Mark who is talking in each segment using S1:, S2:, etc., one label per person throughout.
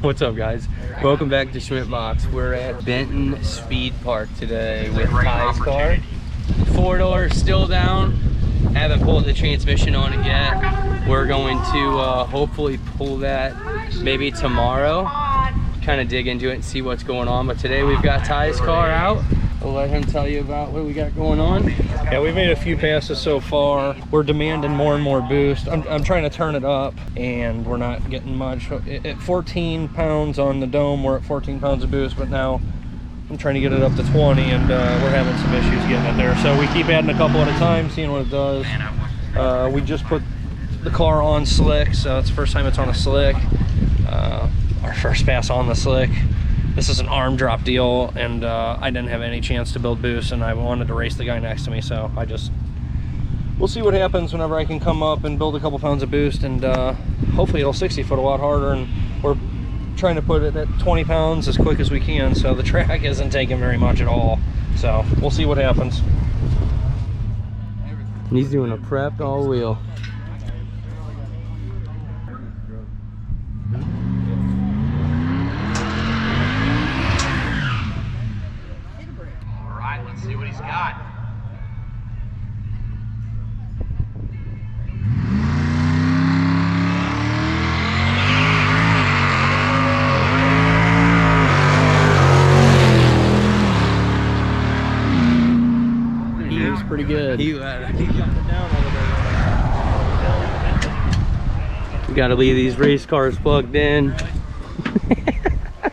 S1: What's up, guys? Welcome back to Schmittbox. We're at Benton Speed Park today with Ty's car. 4-door still down. Haven't pulled the transmission on it yet. We're going to hopefully pull that maybe tomorrow. Kind of dig into it and see what's going on. But today we've got Ty's car out. We'll let him tell you about what we got going on.
S2: Yeah, we've made a few passes so far. We're demanding more and more boost. I'm trying to turn it up, and we're not getting much. At 14 pounds on the dome, we're at 14 pounds of boost, but now I'm trying to get it up to 20, and we're having some issues getting it there. So we keep adding a couple at a time, seeing what it does. We just put the car on slick, so it's the first time it's on a slick. Our first pass on the slick. This is an arm drop deal, and I didn't have any chance to build boost, and I wanted to race the guy next to me, so we'll see what happens whenever I can come up and build a couple pounds of boost, and hopefully it'll 60 foot a lot harder, and we're trying to put it at 20 pounds as quick as we can, so the track isn't taking very much at all, so we'll see what happens.
S1: He's doing a prepped all wheel.
S3: Let's see what he's got.
S1: He was pretty good. He jumped it down a little bit. We gotta leave these race cars plugged in.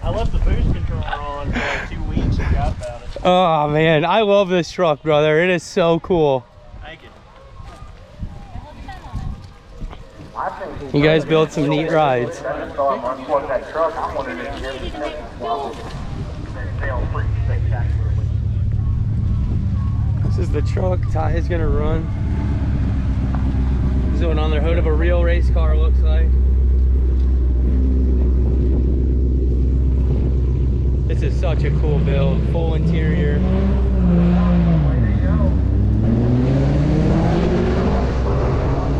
S2: I left the boost controller on for like 2 weeks and got about it.
S1: Oh man, I love this truck, brother. It is so cool.
S2: Thank you.
S1: You guys built some neat rides. This is the truck Ty is gonna run. This is what on the hood of a real race car looks like. This is such a cool build, full interior.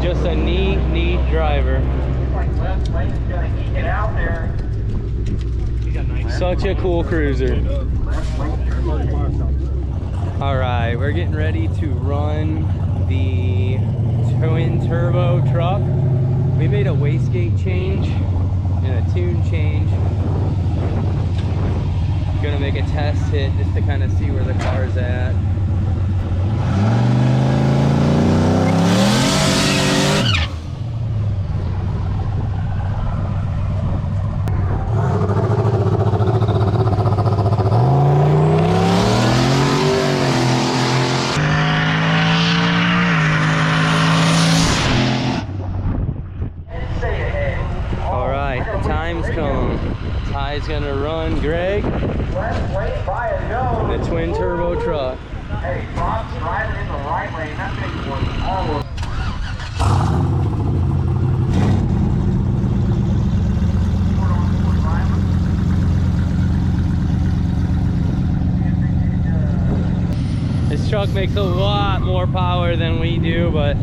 S1: Just a neat driver. Such a cool cruiser. All right, we're getting ready to run the twin turbo truck. We made a wastegate change and a tune change. Gonna make a test hit just to kind of see where the car's at. All right, the time's come. Ty's gonna run Greg. The twin turbo truck.
S3: Hey, Bob's driving in the right lane. That thing was almost.
S1: This truck makes a lot more power than we do, but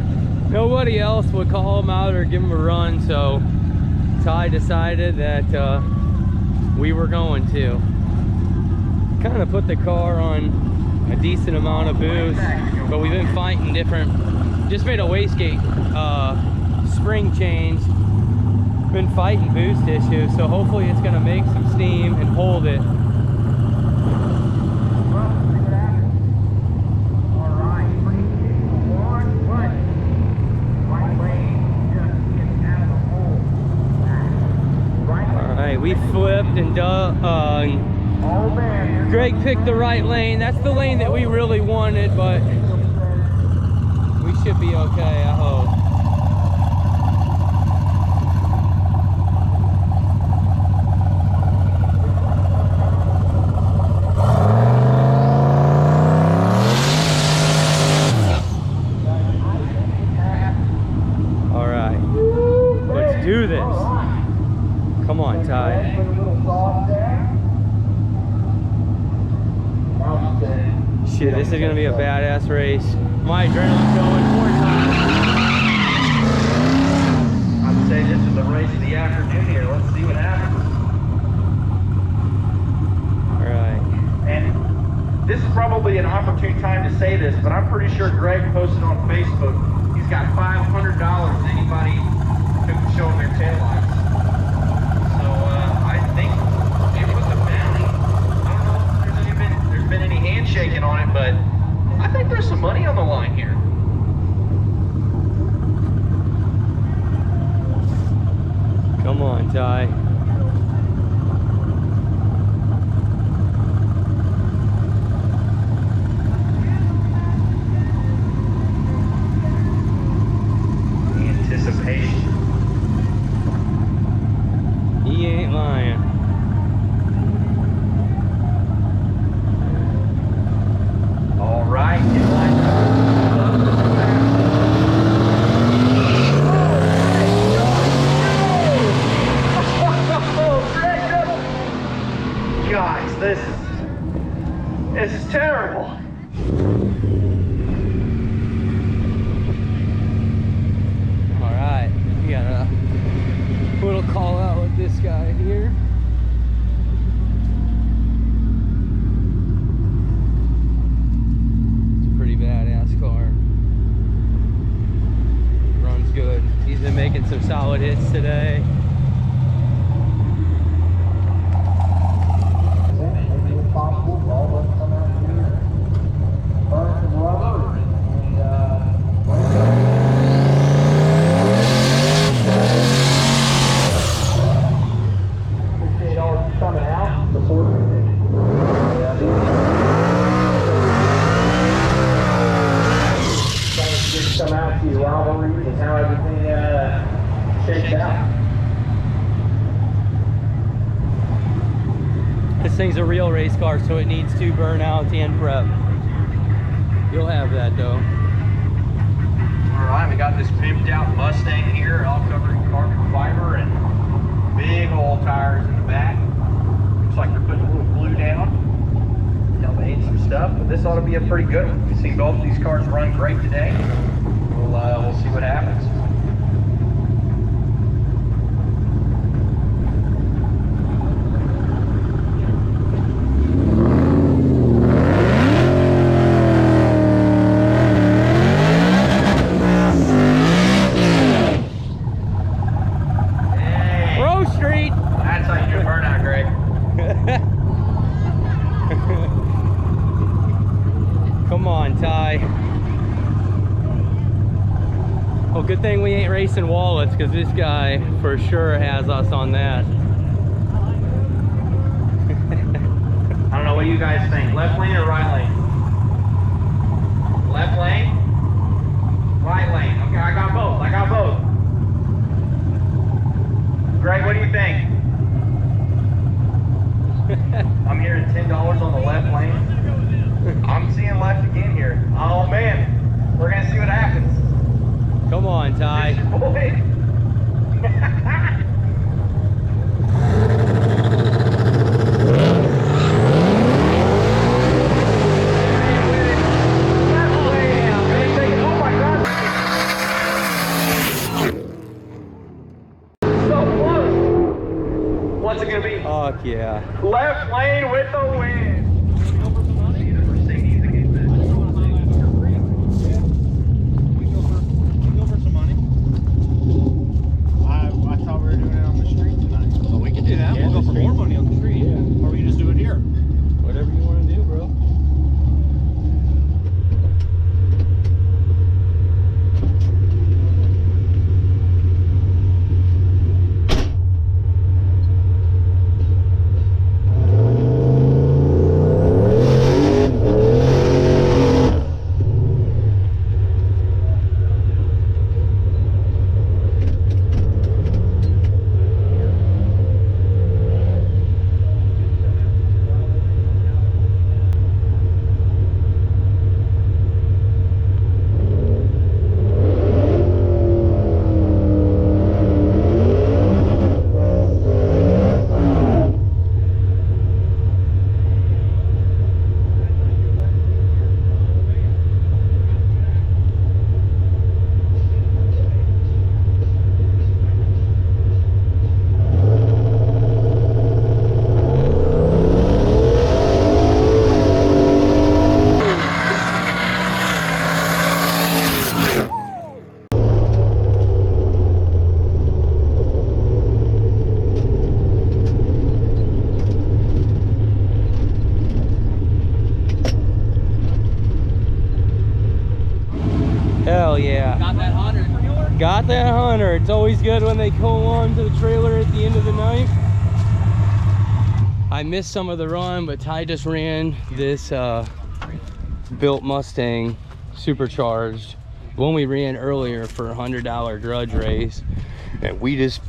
S1: nobody else would call him out or give him a run, so Ty decided that we were going to. Kind of put the car on a decent amount of boost, but we've been fighting different, just made a wastegate spring change, been fighting boost issues, so hopefully it's going to make some steam and hold it. Alright, we flipped and Greg picked the right lane. That's the lane that we really wanted, but we should be okay, I hope. All right, let's do this. Come on, Ty. Shit, this is gonna be a badass race. My adrenaline's going 4 times.
S3: I would say this is the race of the afternoon here. Let's see what happens. this is probably an opportune time to say this, but I'm pretty sure Greg posted on Facebook, he's got $500 anybody who can show him their taillights. So I think it was a bounty. I don't know if there's been any handshaking on it, but I think there's some money on the line here.
S1: Come on, Ty.
S3: Anticipation.
S1: He ain't lying.
S3: All right, get lined up. Guys, this is terrible.
S1: All right, we got a little call out with this guy here. It's a pretty badass car. Runs good. He's been making some solid hits today.
S3: Come out to your rivalries and how everything shakes out.
S1: This thing's a real race car, so it needs 2 burnouts and prep. You'll have that though.
S3: All right, we got this pimped out Mustang here, all covered in carbon fiber and big old tires in the back. Looks like they're putting a little glue down. Elevate some stuff, but this ought to be a pretty good one. We've seen both of these cars run great today. We'll see what happens. Hey,
S1: Rose Street!
S3: that's how you do a burnout, Greg.
S1: Come on, Ty. Well, good thing we ain't racing wallets, because this guy for sure has us on that.
S3: I don't know what you guys think. Left lane or right lane? Left lane? Right lane. Okay, I got both. I got both. Greg, what do you think? I'm hearing $10 on the left lane. I'm seeing left again here. Oh man, we're gonna see what happens.
S1: Come on, Ty.
S3: Boy. What's it gonna be?
S1: Fuck yeah.
S3: Left lane with the win.
S1: Whatever you want to do, bro. got that hunter. It's always good when they pull on to the trailer at the end of the night. I missed some of the run, but Ty just ran this built Mustang supercharged one we ran earlier for a $100 Grudge race, and we just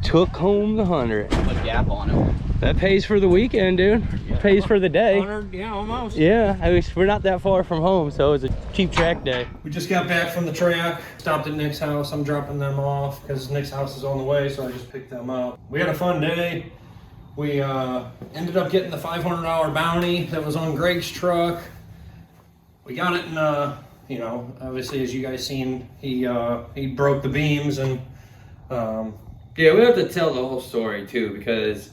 S1: took home the 100.
S4: Put gap on it.
S1: That pays for the weekend, dude.
S4: Yeah.
S1: Pays for the day.
S2: 100, yeah, almost.
S1: Yeah, I wish we're not that far from home, so it was a cheap track day.
S2: We just got back from the track, stopped at Nick's house. I'm dropping them off because Nick's house is on the way, so I just picked them up. We had a fun day. We ended up getting the $500 bounty that was on Greg's truck. We got it in, you know, obviously as you guys seen, he broke the beams and
S1: Yeah, we have to tell the whole story too, because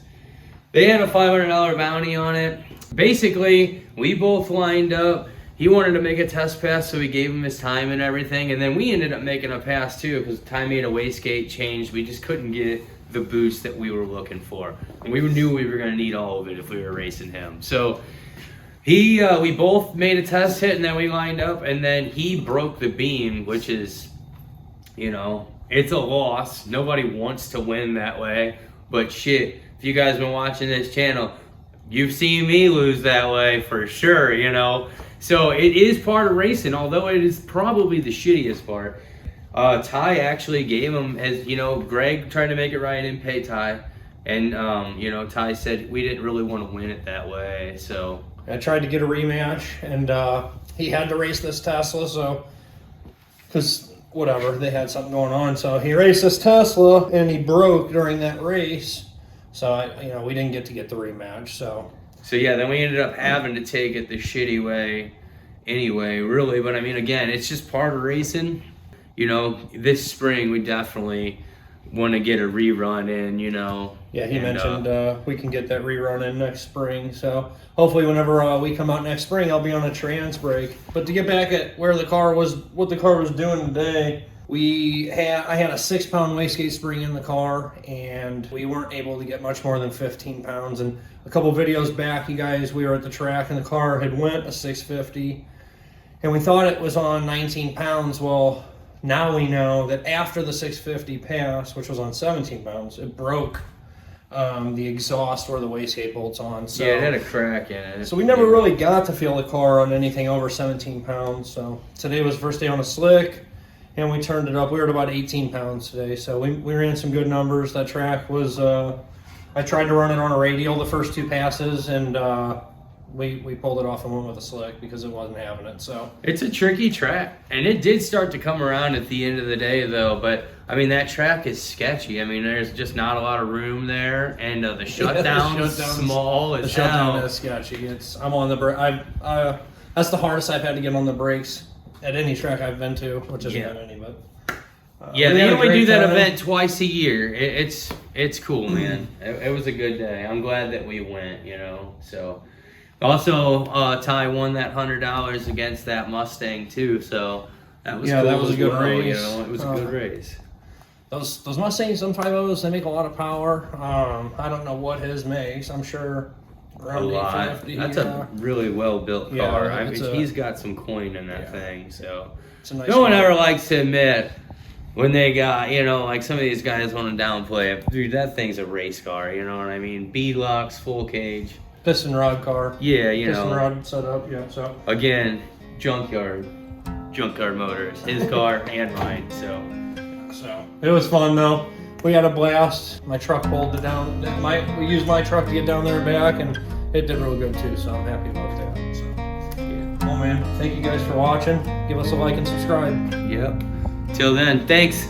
S1: they had a $500 bounty on it. Basically, we both lined up. He wanted to make a test pass, so we gave him his time and everything. And then we ended up making a pass too, because Ty made a wastegate change. We just couldn't get the boost that we were looking for. And we knew we were gonna need all of it if we were racing him. So we both made a test hit, and then we lined up, and then he broke the beam, which is, you know, it's a loss. Nobody wants to win that way. But shit, if you guys been watching this channel, you've seen me lose that way for sure, you know? So it is part of racing, although it is probably the shittiest part. Ty actually gave him, as you know, Greg tried to make it right and pay Ty. And, you know, Ty said we didn't really want to win it that way, so.
S2: I tried to get a rematch, and he had to race this Tesla, so, because whatever, they had something going on. So he raced this Tesla, and he broke during that race. So, you know, we didn't get the rematch, so.
S1: So yeah, then we ended up having to take it the shitty way anyway, really. But I mean, again, it's just part of racing. You know, this spring we definitely want to get a rerun in, you know.
S2: Yeah, he mentioned we can get that rerun in next spring. So hopefully whenever we come out next spring, I'll be on a trans brake. But to get back at where the car was, what the car was doing today, I had a 6-pound wastegate spring in the car, and we weren't able to get much more than 15 pounds. And a couple videos back, you guys, we were at the track, and the car had went a 650, and we thought it was on 19 pounds. Well, now we know that after the 650 pass, which was on 17 pounds, it broke the exhaust where the wastegate bolt's on. So,
S1: yeah, it had a crack in it.
S2: So we never really got to feel the car on anything over 17 pounds. So today was the first day on a slick, and we turned it up. We were at about 18 pounds today. So we ran some good numbers. That track was, I tried to run it on a radial the first 2 passes, and we pulled it off and went with a slick because it wasn't having it. So
S1: it's a tricky track, and it did start to come around at the end of the day though. But I mean, that track is sketchy. I mean, there's just not a lot of room there, and the shutdown's small as
S2: the shutdown
S1: hell.
S2: is sketchy. I'm on the brake. That's the hardest I've had to get on the brakes at any track I've been to, which isn't any, but
S1: yeah,
S2: we
S1: they
S2: had a
S1: only
S2: great
S1: do that
S2: time.
S1: event twice a year. It's cool, man. It was a good day. I'm glad that we went, you know. So also Ty won that $100 against that Mustang too, so that was cool.
S2: That was a good
S1: well,
S2: race.
S1: You know, it was a good race.
S2: Those Mustangs, them 5.0s, they make a lot of power. I don't know what his makes. I'm sure around
S1: A lot.
S2: 850.
S1: That's a really well built
S2: Yeah,
S1: car. I mean,
S2: it's
S1: he's got some coin in that thing. So
S2: it's a nice
S1: no one
S2: car.
S1: ever likes to admit when they got, you know, like some of these guys want to downplay it. Dude, that thing's a race car. You know what I mean? B-Lux, full cage.
S2: Piston rod car.
S1: Yeah, you
S2: Piston
S1: know.
S2: rod set up. Yeah, so
S1: Again, Junkyard Motors, his car and mine. So
S2: it was fun though. We had a blast. My truck pulled it down. We used my truck to get down there and back, and it did real good too. So I'm happy about that. So
S1: yeah.
S2: oh man, thank you guys for watching. Give us a like and subscribe.
S1: Yep. Till then, thanks.